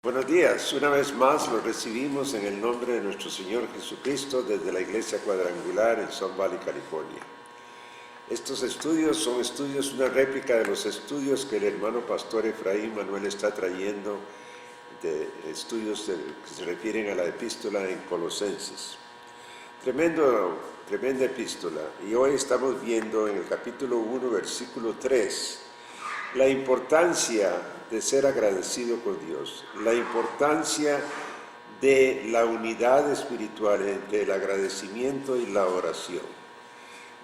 Buenos días, una vez más los recibimos en el nombre de nuestro Señor Jesucristo desde la Iglesia Cuadrangular en Sun Valley, California. Estos estudios son una réplica de los estudios que el hermano pastor Efraín Manuel está trayendo, de estudios que se refieren a la epístola en Colosenses. Tremenda epístola, y hoy estamos viendo en el capítulo 1, versículo 3, la importancia de ser agradecido con Dios, la importancia de la unidad espiritual entre el agradecimiento y la oración.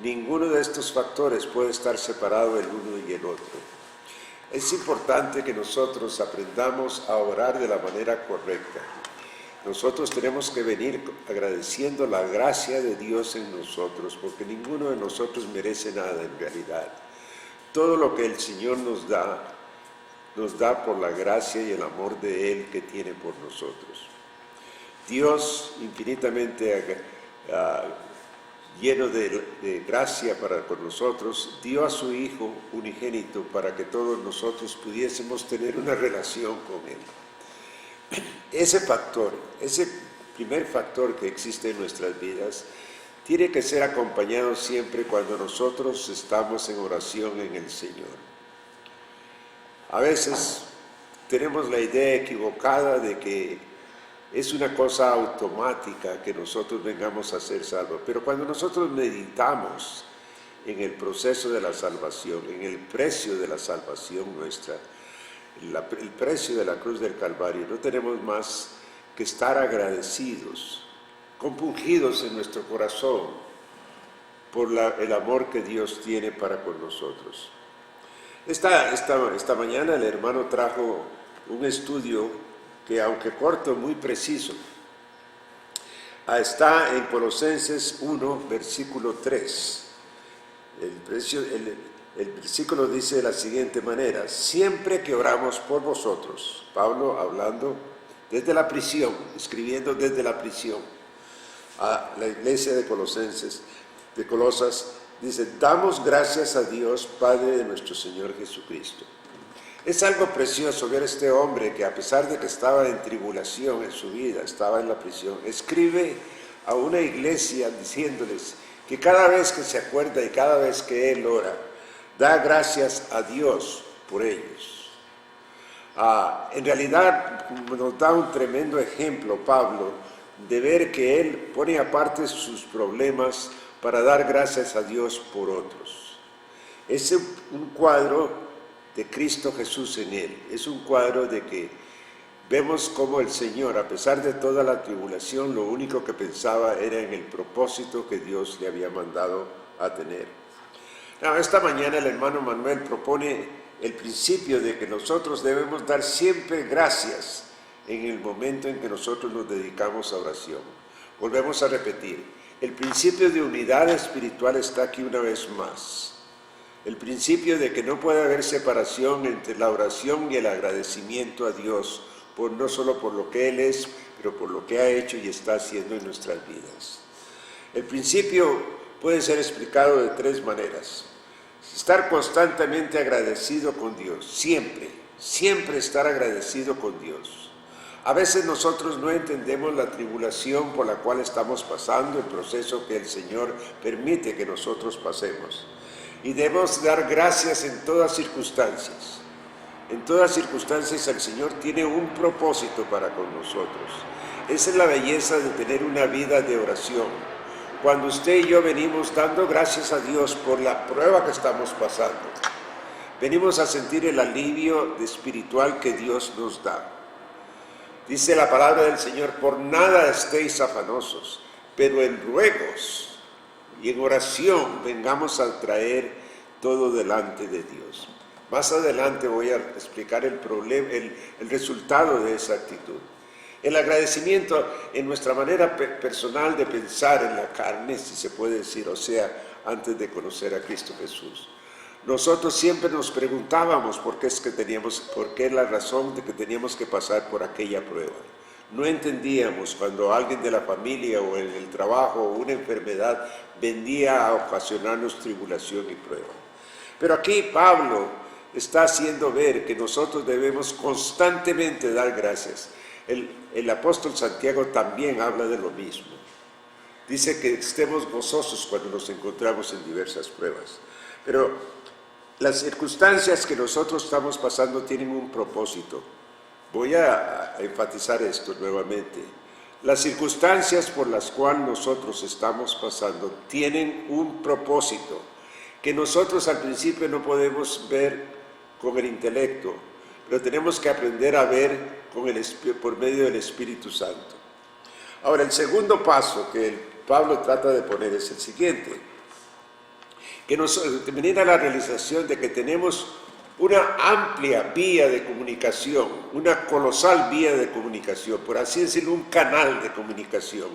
Ninguno de estos factores puede estar separado el uno y el otro. Es importante que nosotros aprendamos a orar de la manera correcta. Nosotros tenemos que venir agradeciendo la gracia de Dios en nosotros, porque ninguno de nosotros merece nada en realidad. Todo lo que el Señor nos da por la gracia y el amor de Él que tiene por nosotros. Dios infinitamente lleno de gracia para con nosotros, dio a su Hijo unigénito para que todos nosotros pudiésemos tener una relación con Él. Ese primer factor que existe en nuestras vidas, tiene que ser acompañado siempre cuando nosotros estamos en oración en el Señor. A veces tenemos la idea equivocada de que es una cosa automática que nosotros vengamos a ser salvos, pero cuando nosotros meditamos en el proceso de la salvación, en el precio de la salvación nuestra, el precio de la cruz del Calvario, no tenemos más que estar agradecidos, compungidos en nuestro corazón por el amor que Dios tiene para con nosotros. Esta mañana el hermano trajo un estudio que, aunque corto, muy preciso. Está en Colosenses 1, versículo 3. El versículo dice de la siguiente manera: siempre que oramos por vosotros, Pablo hablando desde la prisión, escribiendo desde la prisión a la iglesia de Colosas, dice: damos gracias a Dios, Padre de nuestro Señor Jesucristo. Es algo precioso ver a este hombre que, a pesar de que estaba en tribulación en su vida, estaba en la prisión, escribe a una iglesia diciéndoles que cada vez que se acuerda y cada vez que él ora, da gracias a Dios por ellos. En realidad nos da un tremendo ejemplo Pablo de ver que él pone aparte sus problemas para dar gracias a Dios por otros. Es un cuadro de Cristo Jesús en él. Es un cuadro de que vemos cómo el Señor, a pesar de toda la tribulación, lo único que pensaba era en el propósito que Dios le había mandado a tener. Esta mañana el hermano Manuel propone el principio de que nosotros debemos dar siempre gracias en el momento en que nosotros nos dedicamos a oración. Volvemos a repetir, el principio de unidad espiritual está aquí una vez más. El principio de que no puede haber separación entre la oración y el agradecimiento a Dios, no solo por lo que Él es, pero por lo que ha hecho y está haciendo en nuestras vidas. El principio puede ser explicado de tres maneras. Estar constantemente agradecido con Dios, siempre estar agradecido con Dios. A veces nosotros no entendemos la tribulación por la cual estamos pasando, el proceso que el Señor permite que nosotros pasemos. Y debemos dar gracias en todas circunstancias. En todas circunstancias el Señor tiene un propósito para con nosotros. Esa es la belleza de tener una vida de oración. Cuando usted y yo venimos dando gracias a Dios por la prueba que estamos pasando, venimos a sentir el alivio espiritual que Dios nos da. Dice la palabra del Señor: por nada estéis afanosos, pero en ruegos y en oración vengamos a traer todo delante de Dios. Más adelante voy a explicar el resultado de esa actitud. El agradecimiento en nuestra manera personal de pensar en la carne, si se puede decir, o sea, antes de conocer a Cristo Jesús. Nosotros siempre nos preguntábamos por qué la razón de que teníamos que pasar por aquella prueba. No entendíamos cuando alguien de la familia o en el trabajo o una enfermedad venía a ocasionarnos tribulación y prueba. Pero aquí Pablo está haciendo ver que nosotros debemos constantemente dar gracias. El apóstol Santiago también habla de lo mismo. Dice que estemos gozosos cuando nos encontramos en diversas pruebas. Pero las circunstancias que nosotros estamos pasando tienen un propósito. Voy a enfatizar esto nuevamente. Las circunstancias por las cuales nosotros estamos pasando tienen un propósito que nosotros al principio no podemos ver con el intelecto, pero tenemos que aprender a ver por medio del Espíritu Santo. Ahora, el segundo paso que Pablo trata de poner es el siguiente, que nos venir a la realización de que tenemos una amplia vía de comunicación, una colosal vía de comunicación, por así decirlo, un canal de comunicación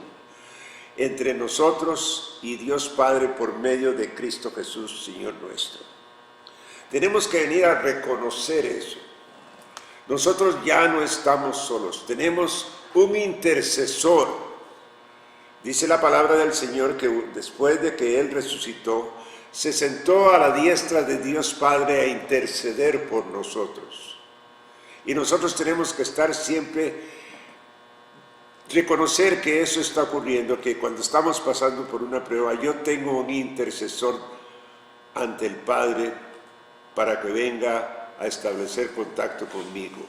entre nosotros y Dios Padre por medio de Cristo Jesús, Señor nuestro. Tenemos que venir a reconocer eso. Nosotros ya no estamos solos, tenemos un intercesor. Dice la palabra del Señor que después de que Él resucitó, se sentó a la diestra de Dios Padre a interceder por nosotros. Y nosotros tenemos que estar siempre, reconocer que eso está ocurriendo, que cuando estamos pasando por una prueba, yo tengo un intercesor ante el Padre para que venga a establecer contacto conmigo.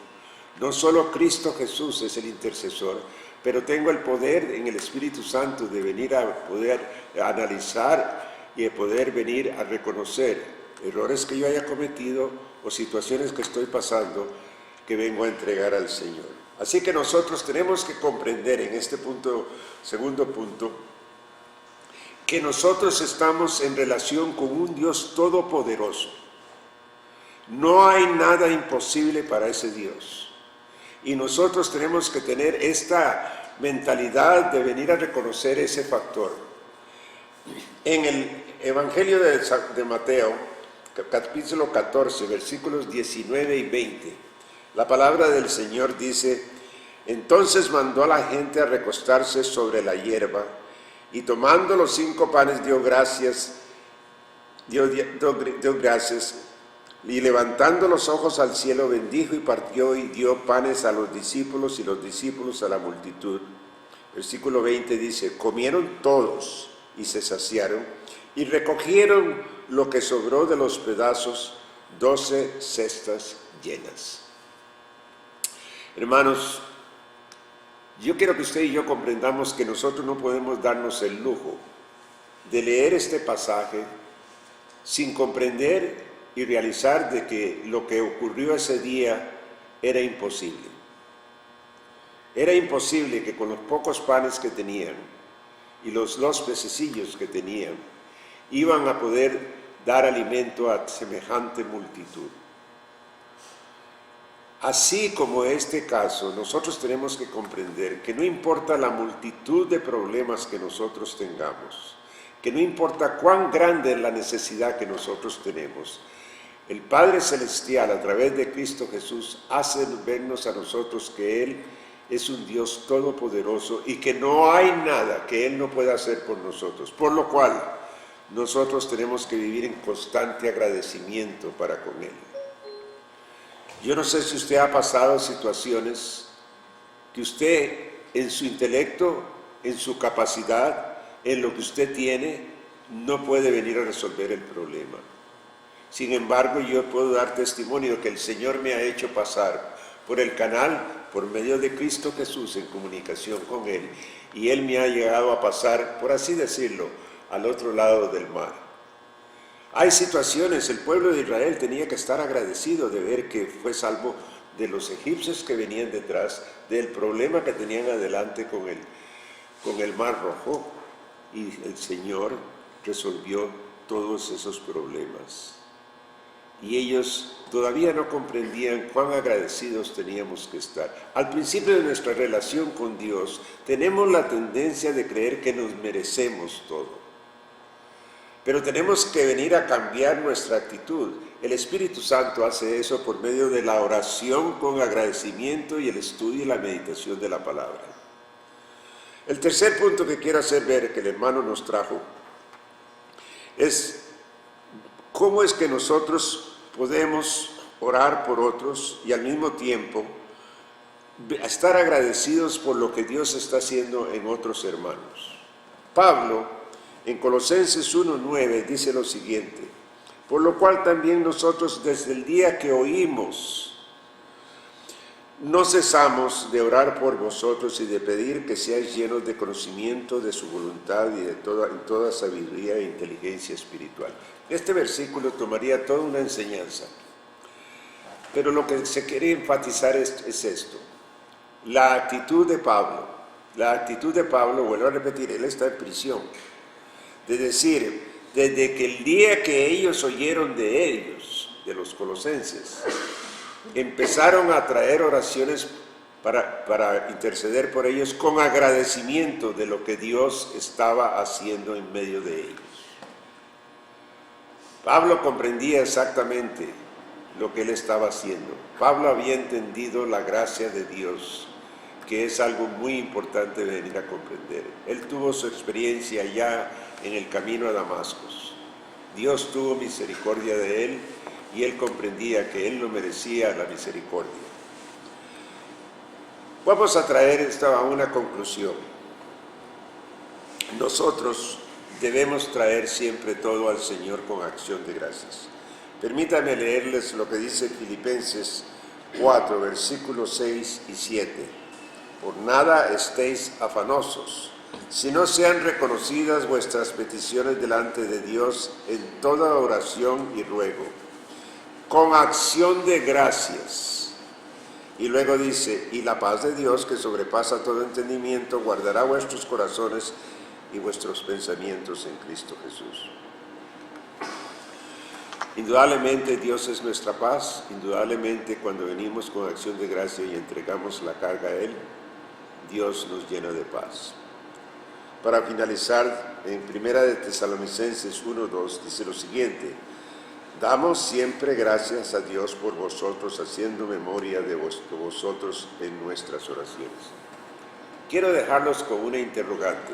No solo Cristo Jesús es el intercesor, pero tengo el poder en el Espíritu Santo de venir a poder analizar y de poder venir a reconocer errores que yo haya cometido o situaciones que estoy pasando que vengo a entregar al Señor. Así que nosotros tenemos que comprender en este punto, segundo punto, que nosotros estamos en relación con un Dios todopoderoso. No hay nada imposible para ese Dios. Y nosotros tenemos que tener esta mentalidad de venir a reconocer ese factor. En el Evangelio de Mateo, capítulo 14, versículos 19 y 20, la palabra del Señor dice: entonces mandó a la gente a recostarse sobre la hierba, y tomando los 5 panes dio gracias, y levantando los ojos al cielo bendijo y partió y dio panes a los discípulos y los discípulos a la multitud. Versículo 20 dice: comieron todos y se saciaron y recogieron lo que sobró de los pedazos, 12 cestas llenas. Hermanos, yo quiero que usted y yo comprendamos que nosotros no podemos darnos el lujo de leer este pasaje sin comprender y realizar de que lo que ocurrió ese día era imposible. Era imposible que con los pocos panes que tenían y los 2 pececillos que tenían, iban a poder dar alimento a semejante multitud. Así como este caso, nosotros tenemos que comprender que no importa la multitud de problemas que nosotros tengamos, que no importa cuán grande es la necesidad que nosotros tenemos, el Padre Celestial a través de Cristo Jesús hace vernos a nosotros que Él es un Dios todopoderoso y que no hay nada que Él no pueda hacer por nosotros, por lo cual nosotros tenemos que vivir en constante agradecimiento para con Él. Yo no sé si usted ha pasado situaciones que usted en su intelecto, en su capacidad, en lo que usted tiene, no puede venir a resolver el problema. Sin embargo, yo puedo dar testimonio que el Señor me ha hecho pasar por el canal, por medio de Cristo Jesús, en comunicación con Él, y Él me ha llegado a pasar, por así decirlo, al otro lado del mar. Hay situaciones, el pueblo de Israel tenía que estar agradecido de ver que fue salvo de los egipcios que venían detrás, del problema que tenían adelante con el mar rojo, y el Señor resolvió todos esos problemas. Y ellos todavía no comprendían cuán agradecidos teníamos que estar. Al principio de nuestra relación con Dios, tenemos la tendencia de creer que nos merecemos todo. Pero tenemos que venir a cambiar nuestra actitud. El Espíritu Santo hace eso por medio de la oración con agradecimiento y el estudio y la meditación de la palabra. El tercer punto que quiero hacer ver, que el hermano nos trajo, es cómo es que nosotros podemos orar por otros y al mismo tiempo estar agradecidos por lo que Dios está haciendo en otros hermanos. Pablo, en Colosenses 1:9, dice lo siguiente: por lo cual también nosotros desde el día que oímos, no cesamos de orar por vosotros y de pedir que seáis llenos de conocimiento de su voluntad y de toda sabiduría e inteligencia espiritual. Este versículo tomaría toda una enseñanza, pero lo que se quiere enfatizar es esto: la actitud de Pablo. La actitud de Pablo, vuelvo a repetir, él está en prisión. De decir, desde que el día que ellos oyeron de ellos, de los colosenses, empezaron a traer oraciones para interceder por ellos con agradecimiento de lo que Dios estaba haciendo en medio de ellos. Pablo comprendía exactamente lo que él estaba haciendo. Pablo había entendido la gracia de Dios, que es algo muy importante de venir a comprender. Él tuvo su experiencia ya en el camino a Damasco. Dios tuvo misericordia de él y él comprendía que él no merecía la misericordia. Vamos a traer esto a una conclusión. Nosotros debemos traer siempre todo al Señor con acción de gracias. Permítanme leerles lo que dice Filipenses 4, versículos 6 y 7. Por nada estéis afanosos, sino sean reconocidas vuestras peticiones delante de Dios en toda oración y ruego, con acción de gracias. Y luego dice, y la paz de Dios, que sobrepasa todo entendimiento, guardará vuestros corazones y vuestros pensamientos en Cristo Jesús. Indudablemente Dios es nuestra paz. Indudablemente cuando venimos con acción de gracia y entregamos la carga a Él, Dios nos llena de paz. Para finalizar, en 1 de Tesalonicenses 1:2 dice lo siguiente: damos siempre gracias a Dios por vosotros, haciendo memoria de vosotros en nuestras oraciones. Quiero dejarlos con una interrogante.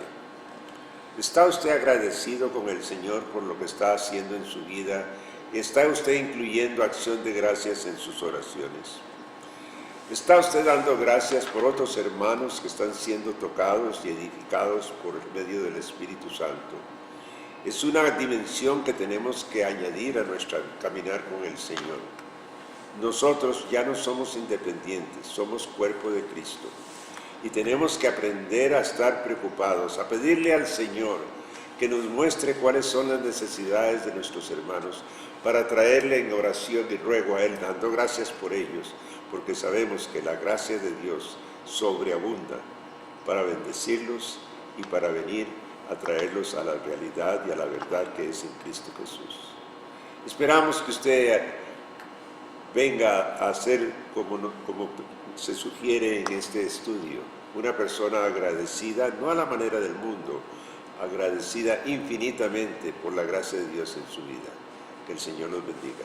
¿Está usted agradecido con el Señor por lo que está haciendo en su vida? ¿Está usted incluyendo acción de gracias en sus oraciones? ¿Está usted dando gracias por otros hermanos que están siendo tocados y edificados por medio del Espíritu Santo? Es una dimensión que tenemos que añadir a nuestro caminar con el Señor. Nosotros ya no somos independientes, somos cuerpo de Cristo. Y tenemos que aprender a estar preocupados, a pedirle al Señor que nos muestre cuáles son las necesidades de nuestros hermanos, para traerle en oración y ruego a Él, dando gracias por ellos, porque sabemos que la gracia de Dios sobreabunda para bendecirlos y para venir a traerlos a la realidad y a la verdad que es en Cristo Jesús. Esperamos que usted venga a ser como se sugiere en este estudio, una persona agradecida, no a la manera del mundo, agradecida infinitamente por la gracia de Dios en su vida. Que el Señor los bendiga.